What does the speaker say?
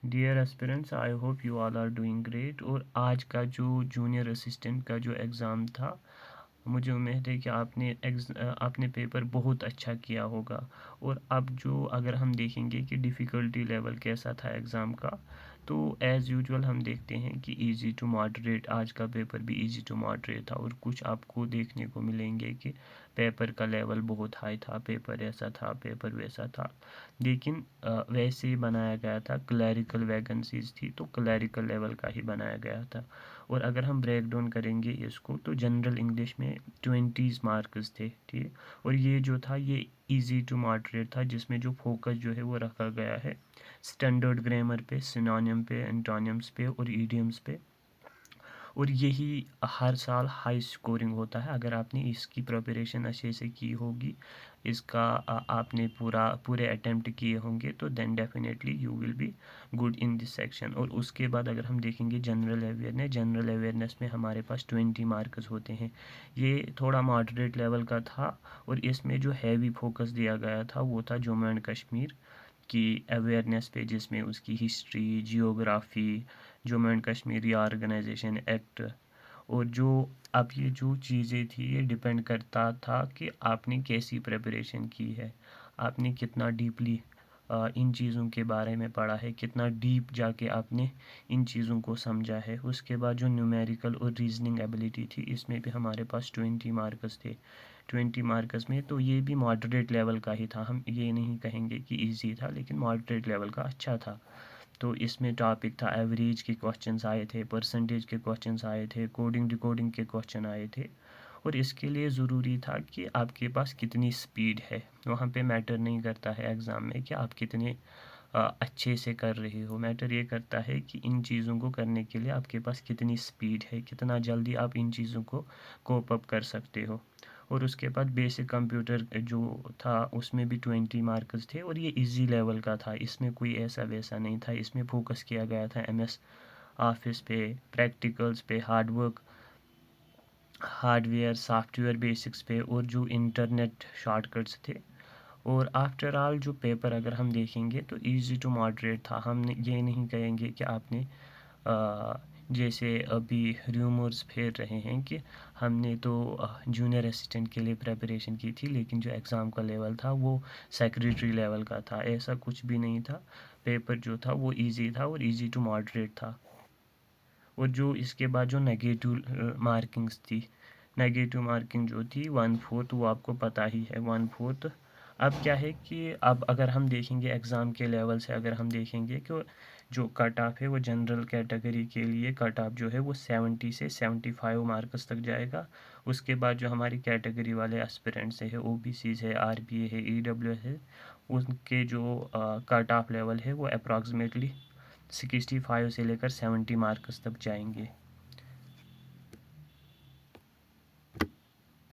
Dear aspirants, I hope you all are doing great. और आज का जो जूनियर असिस्टेंट का जो एग्ज़ाम था, मुझे उम्मीद है कि आपने पेपर बहुत अच्छा किया होगा। और अब जो अगर हम देखेंगे कि डिफ़िकल्टी लेवल कैसा था एग्ज़ाम का, तो एज़ यूजुअल हम देखते हैं कि इजी टू मॉडरेट, आज का पेपर भी इजी टू मॉडरेट था। और कुछ आपको देखने को मिलेंगे कि पेपर का लेवल बहुत हाई था, पेपर ऐसा था, पेपर वैसा था। लेकिन वैसे ही बनाया गया था, क्लैरिकल वैकेंसीज थी तो क्लैरिकल लेवल का ही बनाया गया था। और अगर हम ब्रेक डाउन करेंगे इसको, तो जनरल इंग्लिश में 20 मार्क्स थे, ठीक। और ये जो था ये इजी टू मॉडरेट था, जिसमें जो फोकस जो है वो रखा गया है स्टैंडर्ड ग्रामर पे, सिनोनिम पे, एंटोनिम्स पे और ईडियम्स पे। और यही हर साल हाई स्कोरिंग होता है। अगर आपने इसकी प्रिपरेशन अच्छे से की होगी, इसका आपने पूरे अटेम्प्ट किए होंगे, तो then definitely you will be good in this section. और उसके बाद अगर हम देखेंगे जनरल अवेयरनेस में हमारे पास 20 मार्क्स होते हैं। ये थोड़ा मॉडरेट लेवल का था। और इसमें जो हैवी फोकस दिया गया था वो था जम्मू एंड कश्मीर की अवेयरनेस पे, जिसमें उसकी history, geography, Jammu and Kashmir reorganisation act. और जो अब ये जो चीज़ें थी, ये डिपेंड करता था कि आपने कैसी प्रिपरेशन की है, आपने कितना डीपली इन चीज़ों के बारे में पढ़ा है, कितना डीप जाके आपने इन चीज़ों को समझा है। उसके बाद जो न्यूमेरिकल और रीजनिंग एबिलिटी थी, इसमें भी हमारे पास 20 मार्क्स थे। 20 मार्क्स में तो ये भी मॉडरेट लेवल का ही था, हम ये नहीं कहेंगे कि इजी था, लेकिन मॉडरेट लेवल का अच्छा था। तो इसमें टॉपिक था एवरेज के क्वेश्चंस आए थे, परसेंटेज के क्वेश्चंस आए थे, कोडिंग डिकोडिंग के क्वेश्चन आए थे। और इसके लिए ज़रूरी था कि आपके पास कितनी स्पीड है। वहाँ पे मैटर नहीं करता है एग्ज़ाम में कि आप कितने अच्छे से कर रहे हो। मैटर ये करता है कि इन चीज़ों को करने के लिए आपके पास कितनी स्पीड है, कितना जल्दी आप इन चीज़ों को कोप अप कर सकते हो। और उसके बाद बेसिक कंप्यूटर जो था, उसमें भी 20 मार्क्स थे। और ये इजी लेवल का था, इसमें कोई ऐसा वैसा नहीं था। इसमें फोकस किया गया था एमएस ऑफिस पे, प्रैक्टिकल्स पे, हार्डवेयर सॉफ्टवेयर बेसिक्स पे, और जो इंटरनेट शॉर्टकट्स थे। और आफ्टर ऑल जो पेपर अगर हम देखेंगे तो इजी टू मॉडरेट था। हम ये नहीं कहेंगे कि आपने जैसे अभी र्यूमर्स फैल रहे हैं कि हमने तो जूनियर असिस्टेंट के लिए प्रिपरेशन की थी, लेकिन जो एग्ज़ाम का लेवल था वो सेक्रेटरी लेवल का था। ऐसा कुछ भी नहीं था। पेपर जो था वो इजी था और इजी टू मॉडरेट था। और जो इसके बाद जो नेगेटिव मार्किंग्स थी, नेगेटिव मार्किंग जो थी 1/4, वो आपको पता ही है 1/4। अब क्या है कि अब अगर हम देखेंगे एग्ज़ाम के लेवल से, अगर हम देखेंगे कि जो कट ऑफ है वो जनरल कैटेगरी के लिए कट ऑफ जो है वो 70 से 75 मार्क्स तक जाएगा। उसके बाद जो हमारी कैटेगरी वाले एस्पिरेंट्स है, ओबीसीज है, आरबीए है, ईडब्ल्यू है, उनके जो कट ऑफ लेवल है वो अप्रॉक्सीमेटली 65 से लेकर 70 मार्क्स तक जाएंगे।